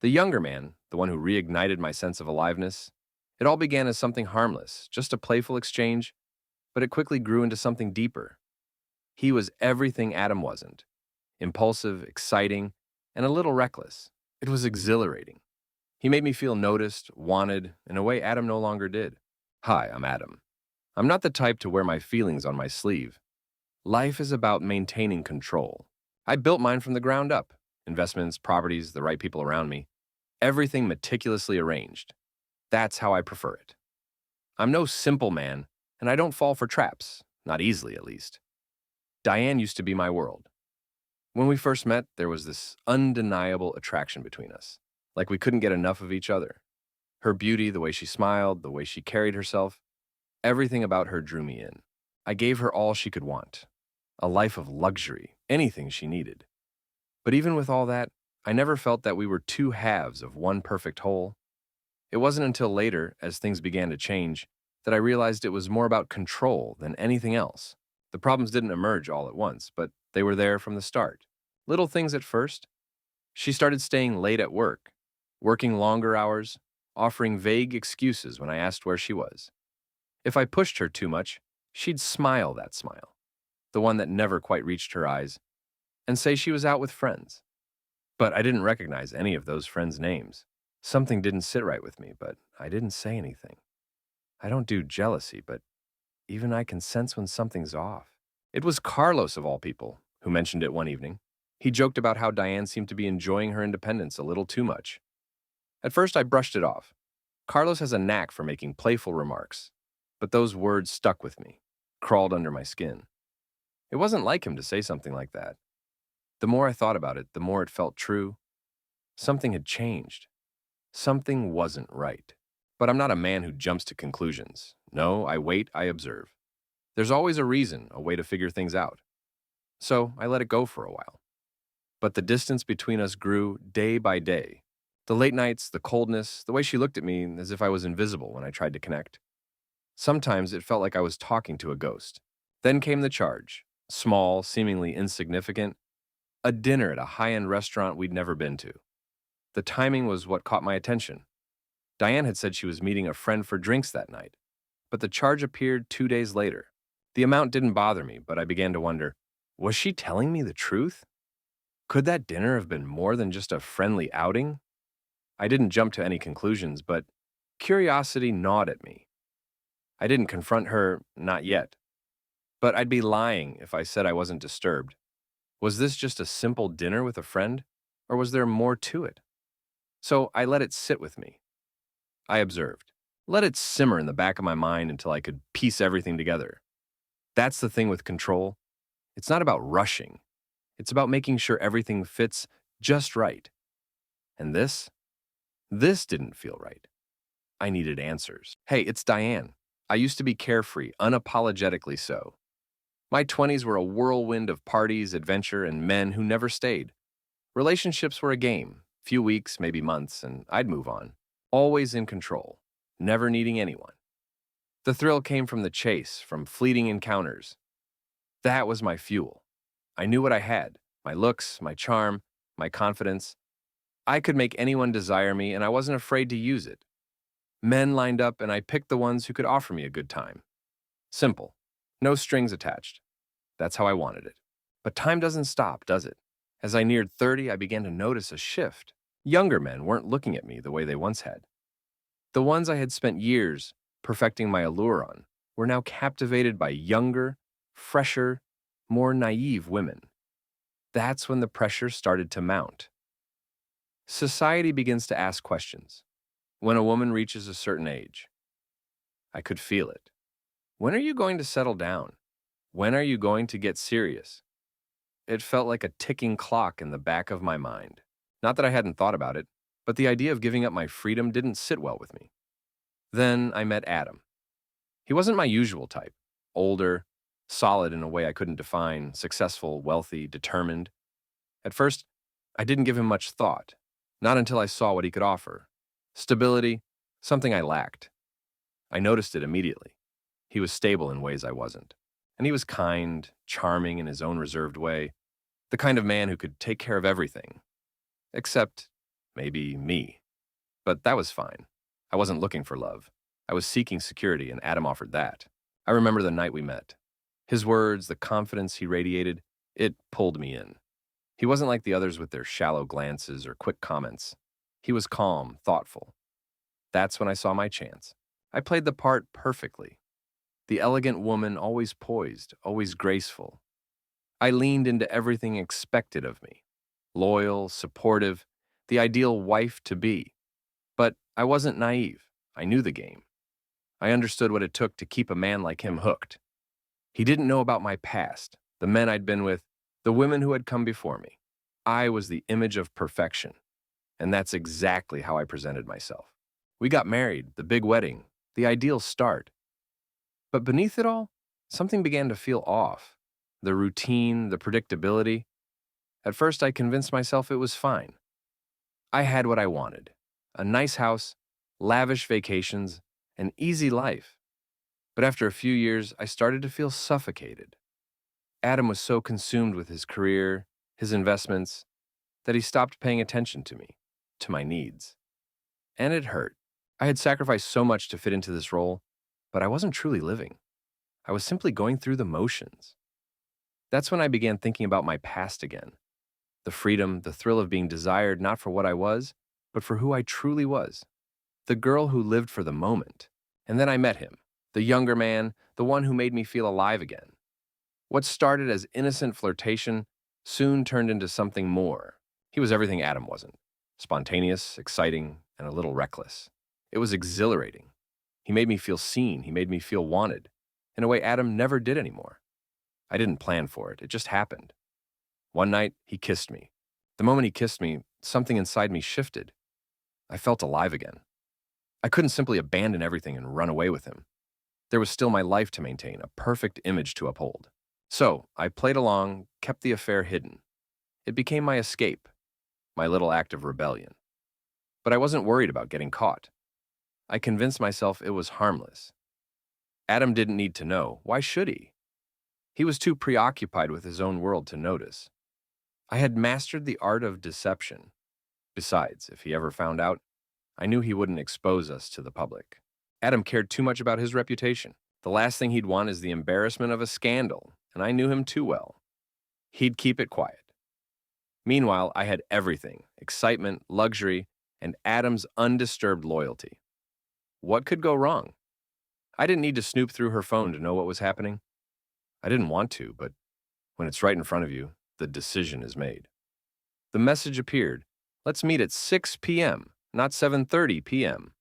The younger man, the one who reignited my sense of aliveness, it all began as something harmless, just a playful exchange, but it quickly grew into something deeper. He was everything Adam wasn't: impulsive, exciting, and a little reckless. It was exhilarating. He made me feel noticed, wanted, in a way Adam no longer did. Hi, I'm Adam. I'm not the type to wear my feelings on my sleeve. Life is about maintaining control. I built mine from the ground up: investments, properties, the right people around me, everything meticulously arranged. That's how I prefer it. I'm no simple man, and I don't fall for traps, not easily at least. Diane used to be my world. When we first met, there was this undeniable attraction between us, like we couldn't get enough of each other. Her beauty, the way she smiled, the way she carried herself, everything about her drew me in. I gave her all she could want: a life of luxury, anything she needed. But even with all that, I never felt that we were two halves of one perfect whole. It wasn't until later, as things began to change, that I realized it was more about control than anything else. The problems didn't emerge all at once, but they were there from the start. Little things at first. She started staying late at work, working longer hours, offering vague excuses when I asked where she was. If I pushed her too much, she'd smile that smile, the one that never quite reached her eyes, and say she was out with friends. But I didn't recognize any of those friends' names. Something didn't sit right with me, but I didn't say anything. I don't do jealousy, but even I can sense when something's off. It was Carlos, of all people, who mentioned it one evening. He joked about how Diane seemed to be enjoying her independence a little too much. At first, I brushed it off. Carlos has a knack for making playful remarks, but those words stuck with me, crawled under my skin. It wasn't like him to say something like that. The more I thought about it, the more it felt true. Something had changed. Something wasn't right. But I'm not a man who jumps to conclusions. No, I wait, I observe. There's always a reason, a way to figure things out. So I let it go for a while. But the distance between us grew day by day. The late nights, the coldness, the way she looked at me as if I was invisible when I tried to connect. Sometimes it felt like I was talking to a ghost. Then came the charge, small, seemingly insignificant, a dinner at a high-end restaurant we'd never been to. The timing was what caught my attention. Diane had said she was meeting a friend for drinks that night, but the charge appeared 2 days later. The amount didn't bother me, but I began to wonder, was she telling me the truth? Could that dinner have been more than just a friendly outing? I didn't jump to any conclusions, but curiosity gnawed at me. I didn't confront her, not yet. But I'd be lying if I said I wasn't disturbed. Was this just a simple dinner with a friend, or was there more to it? So I let it sit with me. I observed. Let it simmer in the back of my mind until I could piece everything together. That's the thing with control. It's not about rushing. It's about making sure everything fits just right. And this didn't feel right. I needed answers. Hey, it's Diane. I used to be carefree, unapologetically so. My 20s were a whirlwind of parties, adventure, and men who never stayed. Relationships were a game, few weeks, maybe months, and I'd move on. Always in control, never needing anyone. The thrill came from the chase, from fleeting encounters. That was my fuel. I knew what I had: my looks, my charm, my confidence. I could make anyone desire me, and I wasn't afraid to use it. Men lined up, and I picked the ones who could offer me a good time. Simple. No strings attached. That's how I wanted it. But time doesn't stop, does it? As I neared 30, I began to notice a shift. Younger men weren't looking at me the way they once had. The ones I had spent years perfecting my allure on were now captivated by younger, fresher, more naive women. That's when the pressure started to mount. Society begins to ask questions. When a woman reaches a certain age, I could feel it. When are you going to settle down? When are you going to get serious? It felt like a ticking clock in the back of my mind. Not that I hadn't thought about it, but the idea of giving up my freedom didn't sit well with me. Then I met Adam. He wasn't my usual type: older, solid in a way I couldn't define, successful, wealthy, determined. At first, I didn't give him much thought, not until I saw what he could offer. Stability, something I lacked. I noticed it immediately. He was stable in ways I wasn't. And he was kind, charming in his own reserved way, the kind of man who could take care of everything. Except maybe me. But that was fine. I wasn't looking for love. I was seeking security, and Adam offered that. I remember the night we met. His words, the confidence he radiated, it pulled me in. He wasn't like the others with their shallow glances or quick comments. He was calm, thoughtful. That's when I saw my chance. I played the part perfectly. The elegant woman, always poised, always graceful. I leaned into everything expected of me. Loyal, supportive, the ideal wife to be. But I wasn't naive. I knew the game. I understood what it took to keep a man like him hooked. He didn't know about my past, the men I'd been with, the women who had come before me. I was the image of perfection, and that's exactly how I presented myself. We got married, the big wedding, the ideal start. But beneath it all, something began to feel off. The routine, the predictability. At first, I convinced myself it was fine. I had what I wanted: a nice house, lavish vacations, an easy life. But after a few years, I started to feel suffocated. Adam was so consumed with his career, his investments, that he stopped paying attention to me, to my needs. And it hurt. I had sacrificed so much to fit into this role, but I wasn't truly living. I was simply going through the motions. That's when I began thinking about my past again. The freedom, the thrill of being desired not for what I was, but for who I truly was. The girl who lived for the moment. And then I met him, the younger man, the one who made me feel alive again. What started as innocent flirtation soon turned into something more. He was everything Adam wasn't: spontaneous, exciting, and a little reckless. It was exhilarating. He made me feel seen, he made me feel wanted, in a way Adam never did anymore. I didn't plan for it, it just happened. One night, he kissed me. The moment he kissed me, something inside me shifted. I felt alive again. I couldn't simply abandon everything and run away with him. There was still my life to maintain, a perfect image to uphold. So, I played along, kept the affair hidden. It became my escape, my little act of rebellion. But I wasn't worried about getting caught. I convinced myself it was harmless. Adam didn't need to know. Why should he? He was too preoccupied with his own world to notice. I had mastered the art of deception. Besides, if he ever found out, I knew he wouldn't expose us to the public. Adam cared too much about his reputation. The last thing he'd want is the embarrassment of a scandal, and I knew him too well. He'd keep it quiet. Meanwhile, I had everything: excitement, luxury, and Adam's undisturbed loyalty. What could go wrong? I didn't need to snoop through her phone to know what was happening. I didn't want to, but when it's right in front of you, the decision is made. The message appeared: let's meet at 6 p.m., not 7:30 p.m.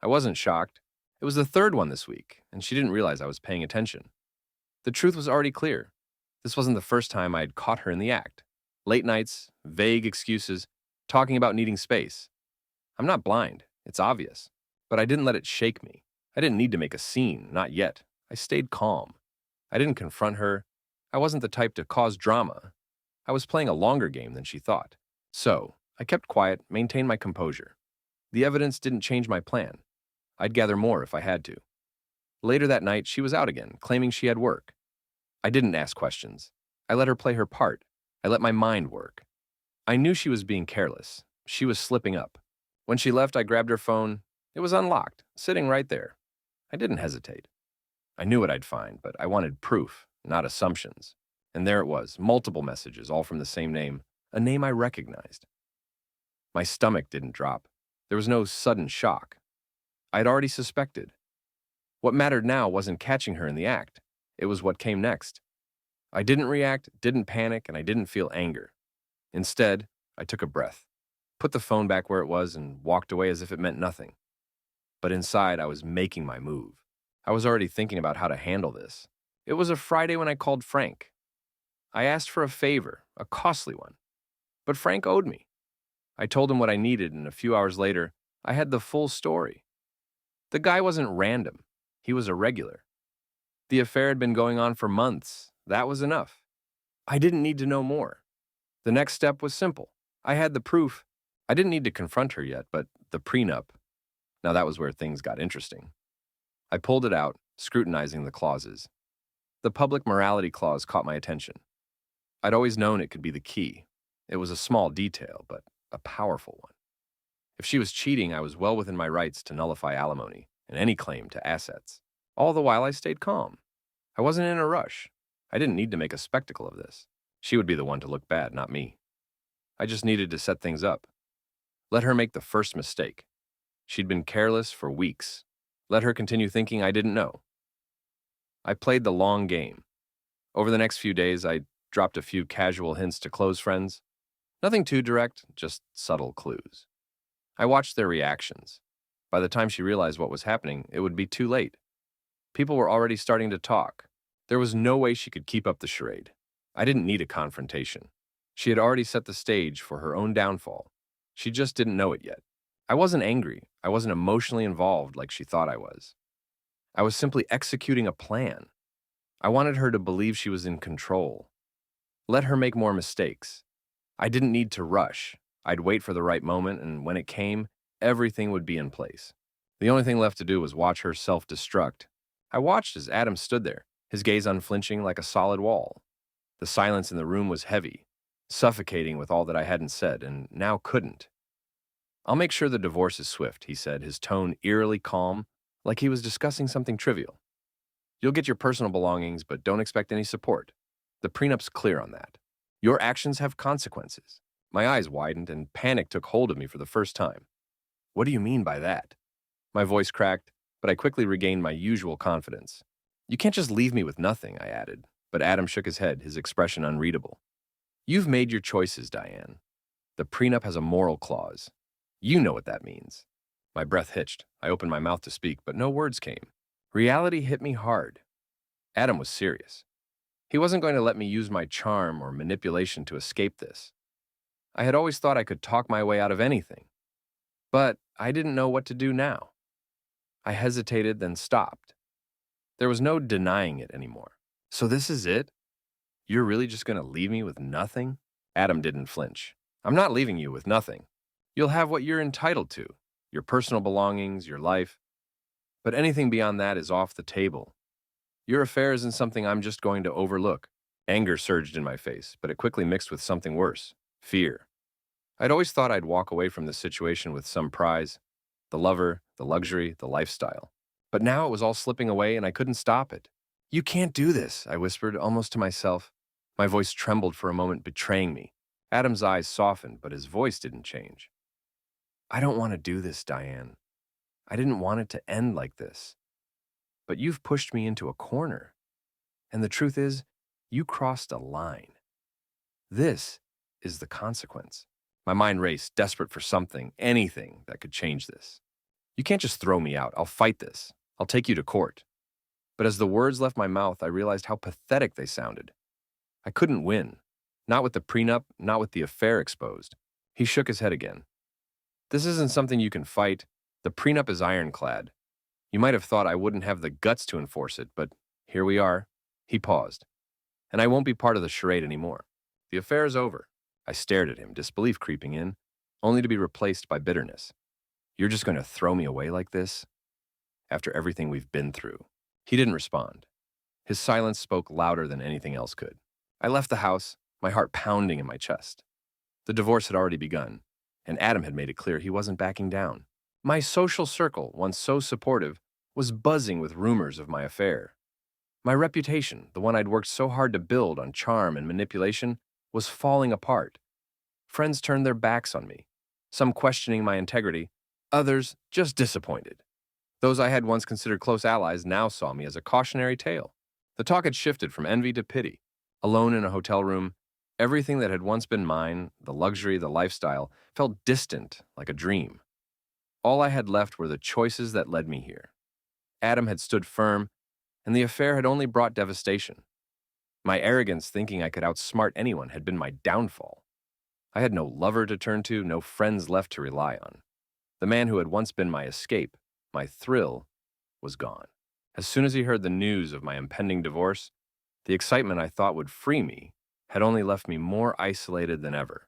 I wasn't shocked. It was the third one this week, and she didn't realize I was paying attention. The truth was already clear. This wasn't the first time I had caught her in the act. Late nights, vague excuses, talking about needing space. I'm not blind, it's obvious. But I didn't let it shake me. I didn't need to make a scene, not yet. I stayed calm. I didn't confront her. I wasn't the type to cause drama. I was playing a longer game than she thought. So, I kept quiet, maintained my composure. The evidence didn't change my plan. I'd gather more if I had to. Later that night, she was out again, claiming she had work. I didn't ask questions. I let her play her part. I let my mind work. I knew she was being careless. She was slipping up. When she left, I grabbed her phone. It was unlocked, sitting right there. I didn't hesitate. I knew what I'd find, but I wanted proof, not assumptions. And there it was, multiple messages, all from the same name, a name I recognized. My stomach didn't drop. There was no sudden shock. I'd already suspected. What mattered now wasn't catching her in the act. It was what came next. I didn't react, didn't panic, and I didn't feel anger. Instead, I took a breath, put the phone back where it was, and walked away as if it meant nothing. But inside, I was making my move. I was already thinking about how to handle this. It was a Friday when I called Frank. I asked for a favor, a costly one. But Frank owed me. I told him what I needed, and a few hours later, I had the full story. The guy wasn't random. He was a regular. The affair had been going on for months. That was enough. I didn't need to know more. The next step was simple. I had the proof. I didn't need to confront her yet, but the prenup. Now that was where things got interesting. I pulled it out, scrutinizing the clauses. The public morality clause caught my attention. I'd always known it could be the key. It was a small detail, but a powerful one. If she was cheating, I was well within my rights to nullify alimony and any claim to assets. All the while, I stayed calm. I wasn't in a rush. I didn't need to make a spectacle of this. She would be the one to look bad, not me. I just needed to set things up. Let her make the first mistake. She'd been careless for weeks. Let her continue thinking I didn't know. I played the long game. Over the next few days, I dropped a few casual hints to close friends. Nothing too direct, just subtle clues. I watched their reactions. By the time she realized what was happening, it would be too late. People were already starting to talk. There was no way she could keep up the charade. I didn't need a confrontation. She had already set the stage for her own downfall. She just didn't know it yet. I wasn't angry. I wasn't emotionally involved like she thought I was. I was simply executing a plan. I wanted her to believe she was in control. Let her make more mistakes. I didn't need to rush. I'd wait for the right moment, and when it came, everything would be in place. The only thing left to do was watch her self-destruct. I watched as Adam stood there, his gaze unflinching like a solid wall. The silence in the room was heavy, suffocating with all that I hadn't said, and now couldn't. "I'll make sure the divorce is swift," he said, his tone eerily calm, like he was discussing something trivial. "You'll get your personal belongings, but don't expect any support. The prenup's clear on that. Your actions have consequences." My eyes widened, and panic took hold of me for the first time. "What do you mean by that?" My voice cracked, but I quickly regained my usual confidence. "You can't just leave me with nothing," I added, but Adam shook his head, his expression unreadable. "You've made your choices, Diane. The prenup has a moral clause. You know what that means." My breath hitched. I opened my mouth to speak, but no words came. Reality hit me hard. Adam was serious. He wasn't going to let me use my charm or manipulation to escape this. I had always thought I could talk my way out of anything, but I didn't know what to do now. I hesitated, then stopped. There was no denying it anymore. "So this is it? You're really just going to leave me with nothing?" Adam didn't flinch. "I'm not leaving you with nothing. You'll have what you're entitled to, your personal belongings, your life. But anything beyond that is off the table. Your affair isn't something I'm just going to overlook." Anger surged in my face, but it quickly mixed with something worse, fear. I'd always thought I'd walk away from this situation with some prize, the lover, the luxury, the lifestyle. But now it was all slipping away and I couldn't stop it. "You can't do this," I whispered, almost to myself. My voice trembled for a moment, betraying me. Adam's eyes softened, but his voice didn't change. "I don't want to do this, Diane. I didn't want it to end like this. But you've pushed me into a corner. And the truth is, you crossed a line. This is the consequence." My mind raced, desperate for something, anything that could change this. "You can't just throw me out. I'll fight this. I'll take you to court." But as the words left my mouth, I realized how pathetic they sounded. I couldn't win. Not with the prenup, not with the affair exposed. He shook his head again. "This isn't something you can fight. The prenup is ironclad. You might have thought I wouldn't have the guts to enforce it, but here we are." He paused. "And I won't be part of the charade anymore. The affair is over." I stared at him, disbelief creeping in, only to be replaced by bitterness. "You're just going to throw me away like this? After everything we've been through?" He didn't respond. His silence spoke louder than anything else could. I left the house, my heart pounding in my chest. The divorce had already begun, and Adam had made it clear he wasn't backing down. My social circle, once so supportive, was buzzing with rumors of my affair. My reputation, the one I'd worked so hard to build on charm and manipulation, was falling apart. Friends turned their backs on me, some questioning my integrity, others just disappointed. Those I had once considered close allies now saw me as a cautionary tale. The talk had shifted from envy to pity. Alone in a hotel room, everything that had once been mine, the luxury, the lifestyle, felt distant, like a dream. All I had left were the choices that led me here. Adam had stood firm, and the affair had only brought devastation. My arrogance, thinking I could outsmart anyone, had been my downfall. I had no lover to turn to, no friends left to rely on. The man who had once been my escape, my thrill, was gone. As soon as he heard the news of my impending divorce, the excitement I thought would free me had only left me more isolated than ever.